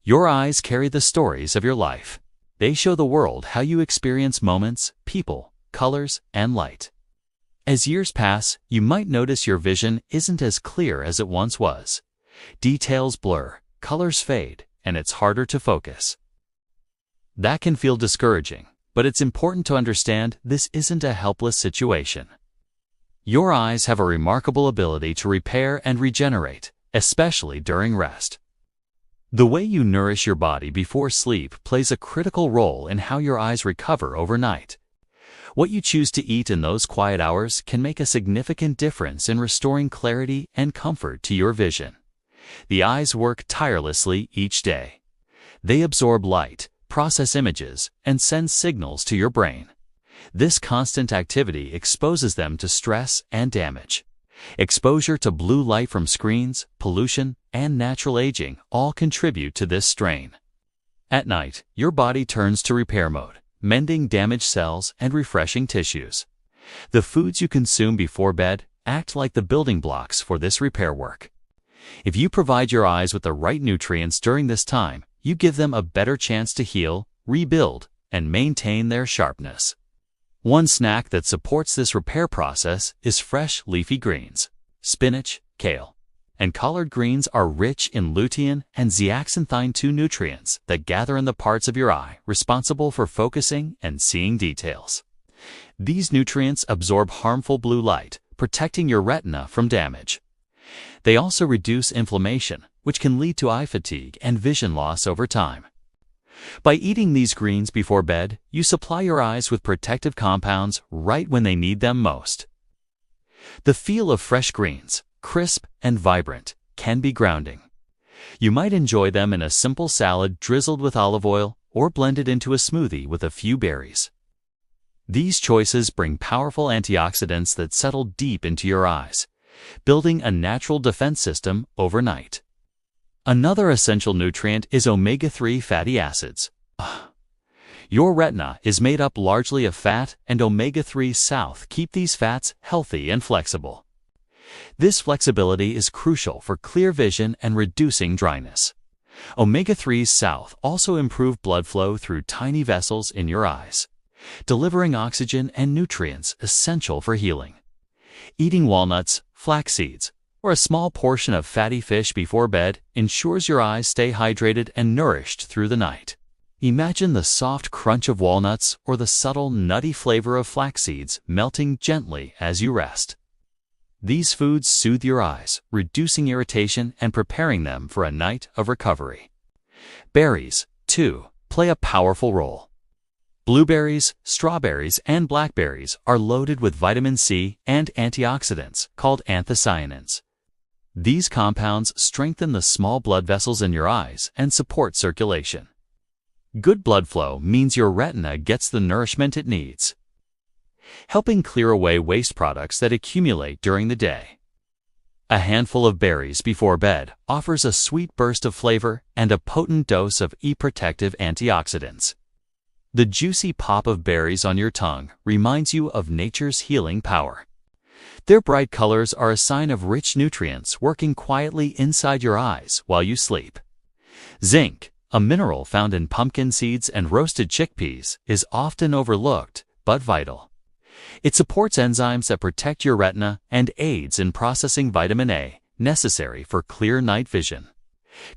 Your eyes carry the stories of your life. They show the world how you experience moments, people, colors, and light. As years pass, you might notice your vision isn't as clear as it once was. Details blur, colors fade, and it's harder to focus. That can feel discouraging, but it's important to understand this isn't a helpless situation. Your eyes have a remarkable ability to repair and regenerate, especially during rest. The way you nourish your body before sleep plays a critical role in how your eyes recover overnight. What you choose to eat in those quiet hours can make a significant difference in restoring clarity and comfort to your vision. The eyes work tirelessly each day. They absorb light, process images, and send signals to your brain. This constant activity exposes them to stress and damage. Exposure to blue light from screens, pollution, and natural aging all contribute to this strain. At night, your body turns to repair mode, mending damaged cells and refreshing tissues. The foods you consume before bed act like the building blocks for this repair work. If you provide your eyes with the right nutrients during this time, you give them a better chance to heal, rebuild, and maintain their sharpness. One snack that supports this repair process is fresh leafy greens. Spinach, kale, and collard greens are rich in lutein and zeaxanthin-2 nutrients that gather in the parts of your eye responsible for focusing and seeing details. These nutrients absorb harmful blue light, protecting your retina from damage. They also reduce inflammation, which can lead to eye fatigue and vision loss over time. By eating these greens before bed, you supply your eyes with protective compounds right when they need them most. The feel of fresh greens, crisp and vibrant, can be grounding. You might enjoy them in a simple salad drizzled with olive oil or blended into a smoothie with a few berries. These choices bring powerful antioxidants that settle deep into your eyes, building a natural defense system overnight. Another essential nutrient is omega-3 fatty acids. Your retina is made up largely of fat, and omega-3s keep these fats healthy and flexible. This flexibility is crucial for clear vision and reducing dryness. Omega-3s also improve blood flow through tiny vessels in your eyes, delivering oxygen and nutrients essential for healing. Eating walnuts, flax seeds, or a small portion of fatty fish before bed ensures your eyes stay hydrated and nourished through the night. Imagine the soft crunch of walnuts or the subtle nutty flavor of flax seeds melting gently as you rest. These foods soothe your eyes, reducing irritation and preparing them for a night of recovery. Berries, too, play a powerful role. Blueberries, strawberries, and blackberries are loaded with vitamin C and antioxidants called anthocyanins. These compounds strengthen the small blood vessels in your eyes and support circulation. Good blood flow means your retina gets the nourishment it needs, helping clear away waste products that accumulate during the day. A handful of berries before bed offers a sweet burst of flavor and a potent dose of protective antioxidants. The juicy pop of berries on your tongue reminds you of nature's healing power. Their bright colors are a sign of rich nutrients working quietly inside your eyes while you sleep. Zinc, a mineral found in pumpkin seeds and roasted chickpeas, is often overlooked but vital. It supports enzymes that protect your retina and aids in processing vitamin A, necessary for clear night vision.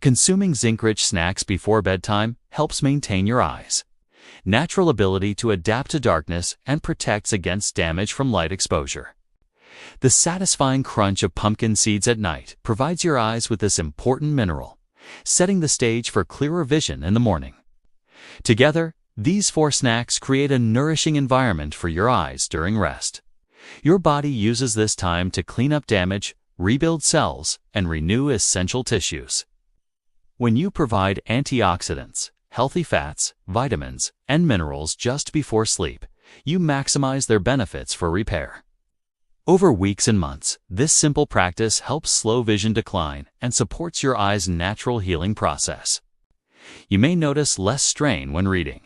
Consuming zinc-rich snacks before bedtime helps maintain your eyes' natural ability to adapt to darkness and protects against damage from light exposure. The satisfying crunch of pumpkin seeds at night provides your eyes with this important mineral, setting the stage for clearer vision in the morning. Together, these four snacks create a nourishing environment for your eyes during rest. Your body uses this time to clean up damage, rebuild cells, and renew essential tissues. When you provide antioxidants, healthy fats, vitamins, and minerals just before sleep, you maximize their benefits for repair. Over weeks and months, this simple practice helps slow vision decline and supports your eye's natural healing process. You may notice less strain when reading,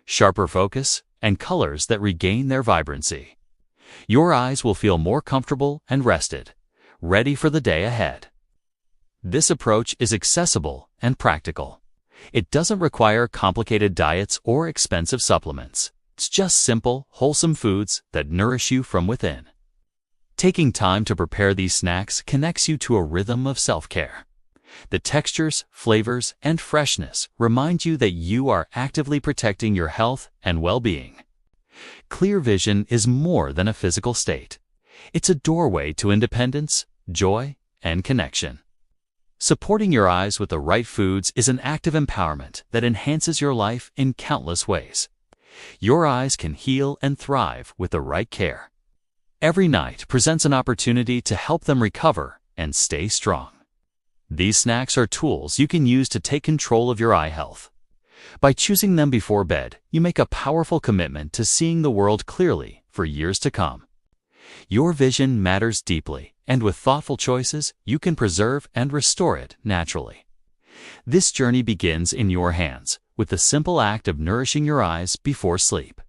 sharper focus, and colors that regain their vibrancy. Your eyes will feel more comfortable and rested, ready for the day ahead. This approach is accessible and practical. It doesn't require complicated diets or expensive supplements. It's just simple, wholesome foods that nourish you from within. Taking time to prepare these snacks connects you to a rhythm of self-care. The textures, flavors, and freshness remind you that you are actively protecting your health and well-being. Clear vision is more than a physical state. It's a doorway to independence, joy, and connection. Supporting your eyes with the right foods is an act of empowerment that enhances your life in countless ways. Your eyes can heal and thrive with the right care. Every night presents an opportunity to help them recover and stay strong. These snacks are tools you can use to take control of your eye health. By choosing them before bed, you make a powerful commitment to seeing the world clearly for years to come. Your vision matters deeply, and with thoughtful choices, you can preserve and restore it naturally. This journey begins in your hands, with the simple act of nourishing your eyes before sleep.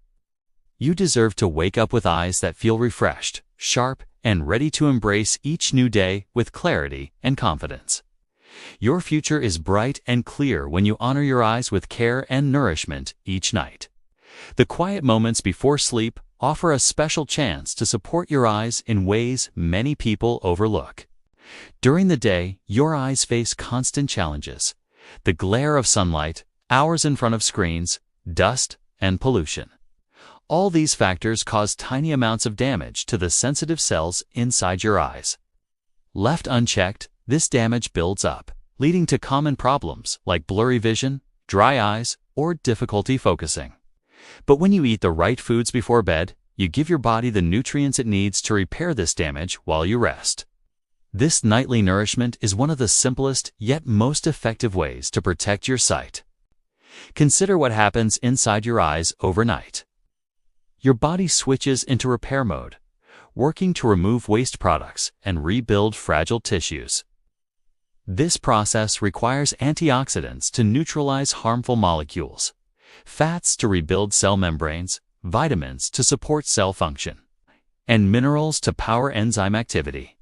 You deserve to wake up with eyes that feel refreshed, sharp, and ready to embrace each new day with clarity and confidence. Your future is bright and clear when you honor your eyes with care and nourishment each night. The quiet moments before sleep offer a special chance to support your eyes in ways many people overlook. During the day, your eyes face constant challenges: the glare of sunlight, hours in front of screens, dust, and pollution. All these factors cause tiny amounts of damage to the sensitive cells inside your eyes. Left unchecked, this damage builds up, leading to common problems like blurry vision, dry eyes, or difficulty focusing. But when you eat the right foods before bed, you give your body the nutrients it needs to repair this damage while you rest. This nightly nourishment is one of the simplest yet most effective ways to protect your sight. Consider what happens inside your eyes overnight. Your body switches into repair mode, working to remove waste products and rebuild fragile tissues. This process requires antioxidants to neutralize harmful molecules, fats to rebuild cell membranes, vitamins to support cell function, and minerals to power enzyme activity.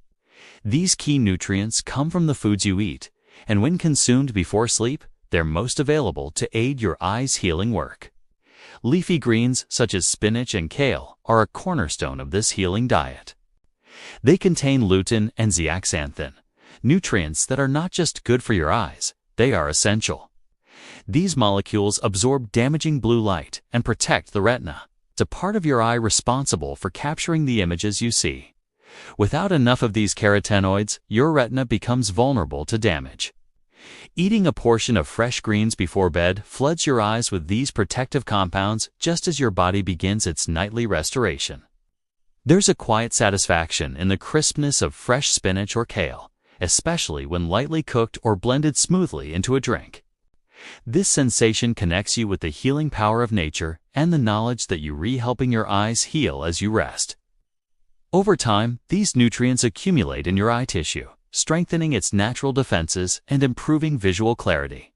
These key nutrients come from the foods you eat, and when consumed before sleep, they're most available to aid your eyes' healing work. Leafy greens such as spinach and kale are a cornerstone of this healing diet. They contain lutein and zeaxanthin, nutrients that are not just good for your eyes, they are essential. These molecules absorb damaging blue light and protect the retina, the part of your eye responsible for capturing the images you see. Without enough of these carotenoids, your retina becomes vulnerable to damage. Eating a portion of fresh greens before bed floods your eyes with these protective compounds just as your body begins its nightly restoration. There's a quiet satisfaction in the crispness of fresh spinach or kale, especially when lightly cooked or blended smoothly into a drink. This sensation connects you with the healing power of nature and the knowledge that you're helping your eyes heal as you rest. Over time, these nutrients accumulate in your eye tissue, strengthening its natural defenses and improving visual clarity.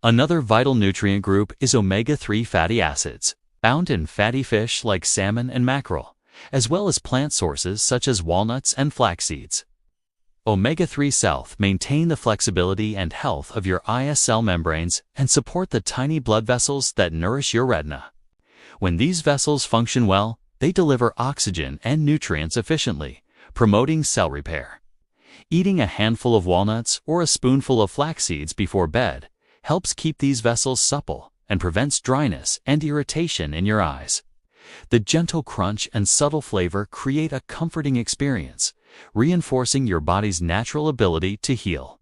Another vital nutrient group is omega-3 fatty acids, found in fatty fish like salmon and mackerel, as well as plant sources such as walnuts and flax seeds. Omega-3 cells maintain the flexibility and health of your eye cell membranes and support the tiny blood vessels that nourish your retina. When these vessels function well, they deliver oxygen and nutrients efficiently, promoting cell repair. Eating a handful of walnuts or a spoonful of flax seeds before bed helps keep these vessels supple and prevents dryness and irritation in your eyes. The gentle crunch and subtle flavor create a comforting experience, reinforcing your body's natural ability to heal.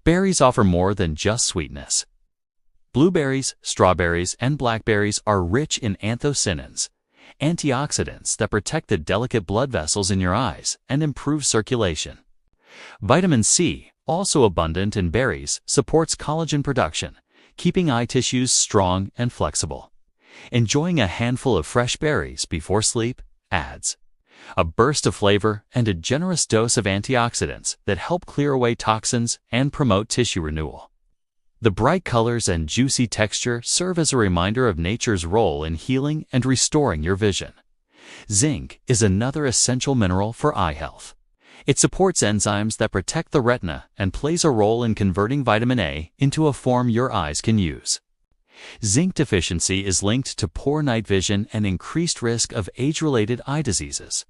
Berries offer more than just sweetness. Blueberries, strawberries, and blackberries are rich in anthocyanins, antioxidants that protect the delicate blood vessels in your eyes and improve circulation. Vitamin C, also abundant in berries, supports collagen production, keeping eye tissues strong and flexible. Enjoying a handful of fresh berries before sleep adds a burst of flavor and a generous dose of antioxidants that help clear away toxins and promote tissue renewal. The bright colors and juicy texture serve as a reminder of nature's role in healing and restoring your vision. Zinc is another essential mineral for eye health. It supports enzymes that protect the retina and plays a role in converting vitamin A into a form your eyes can use. Zinc deficiency is linked to poor night vision and increased risk of age-related eye diseases.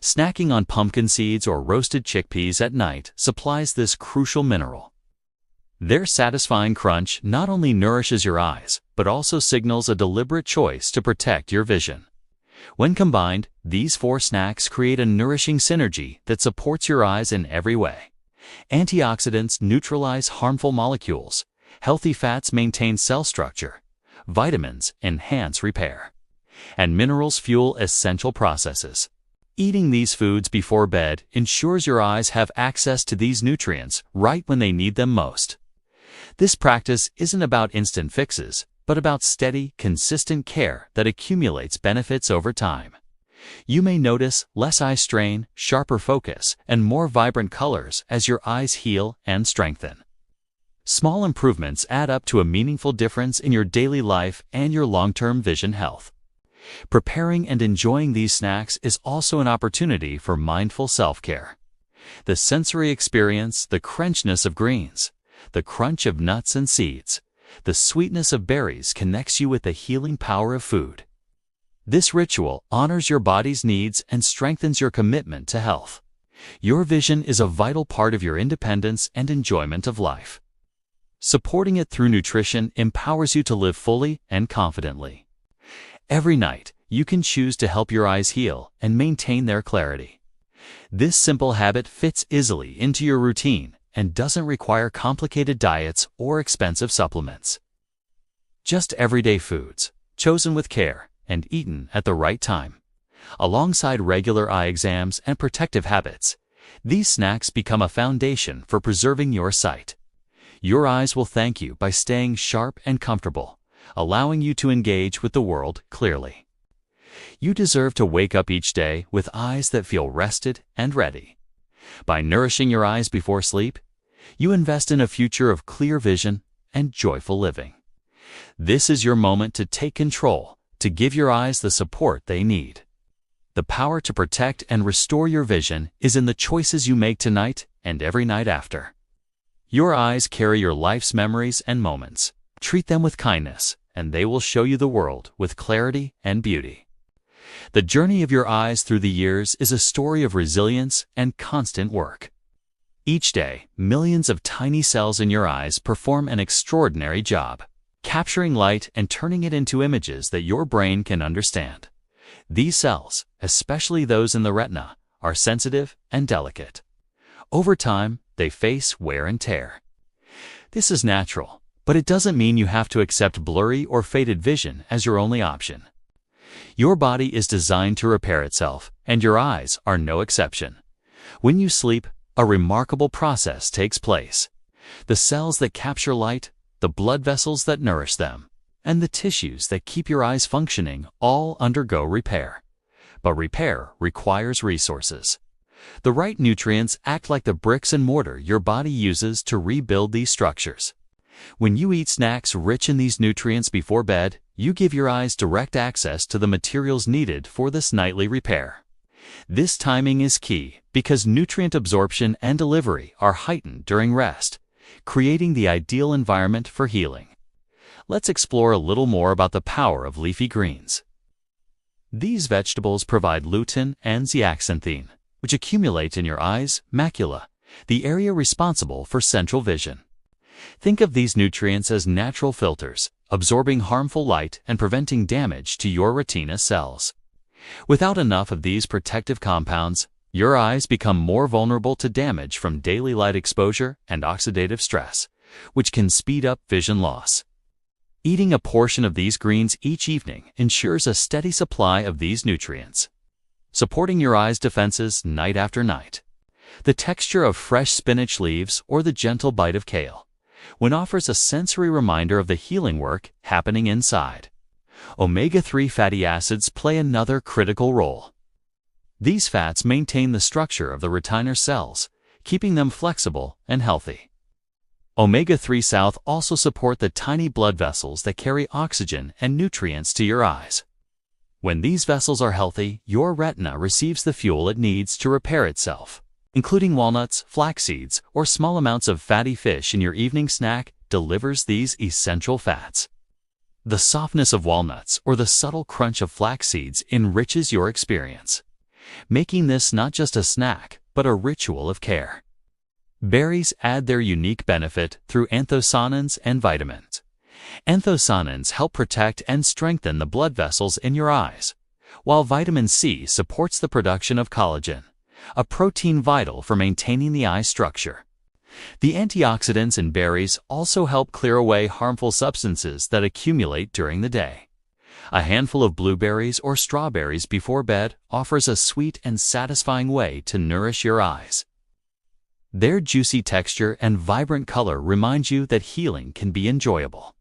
Snacking on pumpkin seeds or roasted chickpeas at night supplies this crucial mineral. Their satisfying crunch not only nourishes your eyes, but also signals a deliberate choice to protect your vision. When combined, these four snacks create a nourishing synergy that supports your eyes in every way. Antioxidants neutralize harmful molecules. Healthy fats maintain cell structure. Vitamins enhance repair. And minerals fuel essential processes. Eating these foods before bed ensures your eyes have access to these nutrients right when they need them most. This practice isn't about instant fixes, but about steady, consistent care that accumulates benefits over time. You may notice less eye strain, sharper focus, and more vibrant colors as your eyes heal and strengthen. Small improvements add up to a meaningful difference in your daily life and your long-term vision health. Preparing and enjoying these snacks is also an opportunity for mindful self-care. The sensory experience, the crunchiness of greens, the crunch of nuts and seeds, the sweetness of berries connects you with the healing power of food. This ritual honors your body's needs and strengthens your commitment to health. Your vision is a vital part of your independence and enjoyment of life. Supporting it through nutrition empowers you to live fully and confidently. Every night, you can choose to help your eyes heal and maintain their clarity. This simple habit fits easily into your routine and doesn't require complicated diets or expensive supplements. Just everyday foods, chosen with care and eaten at the right time. Alongside regular eye exams and protective habits, these snacks become a foundation for preserving your sight. Your eyes will thank you by staying sharp and comfortable, allowing you to engage with the world clearly. You deserve to wake up each day with eyes that feel rested and ready. By nourishing your eyes before sleep, you invest in a future of clear vision and joyful living. This is your moment to take control, to give your eyes the support they need. The power to protect and restore your vision is in the choices you make tonight and every night after. Your eyes carry your life's memories and moments. Treat them with kindness, and they will show you the world with clarity and beauty. The journey of your eyes through the years is a story of resilience and constant work. Each day, millions of tiny cells in your eyes perform an extraordinary job, capturing light and turning it into images that your brain can understand. These cells, especially those in the retina, are sensitive and delicate. Over time, they face wear and tear. This is natural, but it doesn't mean you have to accept blurry or faded vision as your only option. Your body is designed to repair itself, and your eyes are no exception. When you sleep, a remarkable process takes place. The cells that capture light, the blood vessels that nourish them, and the tissues that keep your eyes functioning all undergo repair. But repair requires resources. The right nutrients act like the bricks and mortar your body uses to rebuild these structures. When you eat snacks rich in these nutrients before bed, you give your eyes direct access to the materials needed for this nightly repair. This timing is key because nutrient absorption and delivery are heightened during rest, creating the ideal environment for healing. Let's explore a little more about the power of leafy greens. These vegetables provide lutein and zeaxanthin, which accumulate in your eyes' macula, the area responsible for central vision. Think of these nutrients as natural filters, absorbing harmful light and preventing damage to your retina cells. Without enough of these protective compounds, your eyes become more vulnerable to damage from daily light exposure and oxidative stress, which can speed up vision loss. Eating a portion of these greens each evening ensures a steady supply of these nutrients, supporting your eyes' defenses night after night. The texture of fresh spinach leaves or the gentle bite of kale offers a sensory reminder of the healing work happening inside. Omega-3 fatty acids play another critical role. These fats maintain the structure of the retinal cells, keeping them flexible and healthy. Omega-3 South also support the tiny blood vessels that carry oxygen and nutrients to your eyes. When these vessels are healthy, your retina receives the fuel it needs to repair itself. Including walnuts, flax seeds, or small amounts of fatty fish in your evening snack delivers these essential fats. The softness of walnuts or the subtle crunch of flax seeds enriches your experience, making this not just a snack, but a ritual of care. Berries add their unique benefit through anthocyanins and vitamins. Anthocyanins help protect and strengthen the blood vessels in your eyes, while vitamin C supports the production of collagen, a protein vital for maintaining the eye structure. The antioxidants in berries also help clear away harmful substances that accumulate during the day. A handful of blueberries or strawberries before bed offers a sweet and satisfying way to nourish your eyes. Their juicy texture and vibrant color remind you that healing can be enjoyable.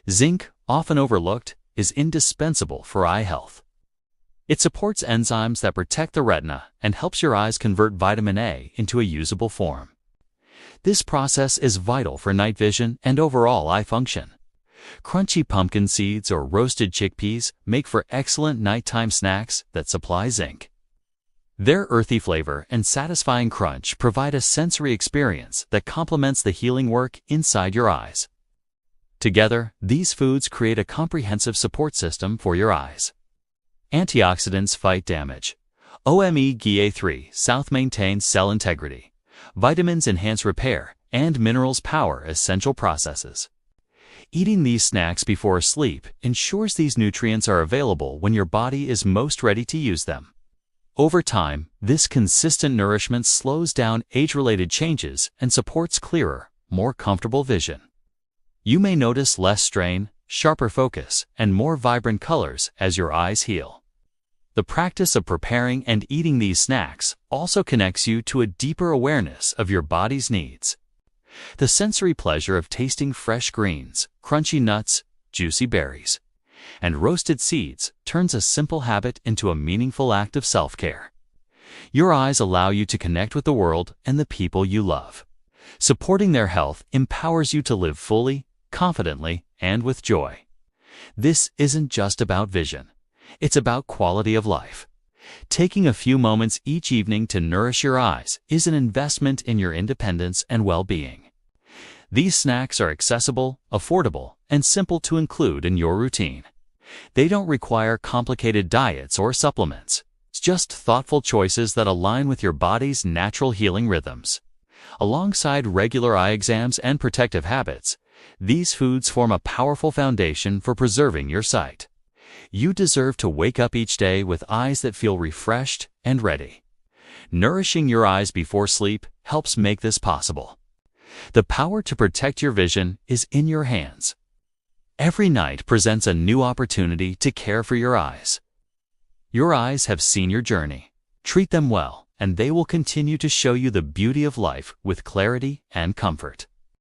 Zinc, often overlooked, is indispensable for eye health. It supports enzymes that protect the retina and helps your eyes convert vitamin A into a usable form. This process is vital for night vision and overall eye function. Crunchy pumpkin seeds or roasted chickpeas make for excellent nighttime snacks that supply zinc. Their earthy flavor and satisfying crunch provide a sensory experience that complements the healing work inside your eyes. Together, these foods create a comprehensive support system for your eyes. Antioxidants fight damage. Omega-3 South maintains cell integrity. Vitamins enhance repair, and minerals power essential processes. Eating these snacks before sleep ensures these nutrients are available when your body is most ready to use them. Over time, this consistent nourishment slows down age-related changes and supports clearer, more comfortable vision. You may notice less strain, sharper focus, and more vibrant colors as your eyes heal. The practice of preparing and eating these snacks also connects you to a deeper awareness of your body's needs. The sensory pleasure of tasting fresh greens, crunchy nuts, juicy berries, and roasted seeds turns a simple habit into a meaningful act of self-care. Your eyes allow you to connect with the world and the people you love. Supporting their health empowers you to live fully, confidently, and with joy. This isn't just about vision. It's about quality of life. Taking a few moments each evening to nourish your eyes is an investment in your independence and well-being. These snacks are accessible, affordable, and simple to include in your routine. They don't require complicated diets or supplements. It's just thoughtful choices that align with your body's natural healing rhythms. Alongside regular eye exams and protective habits, these foods form a powerful foundation for preserving your sight. You deserve to wake up each day with eyes that feel refreshed and ready. Nourishing your eyes before sleep helps make this possible. The power to protect your vision is in your hands. Every night presents a new opportunity to care for your eyes. Your eyes have seen your journey. Treat them well, and they will continue to show you the beauty of life with clarity and comfort.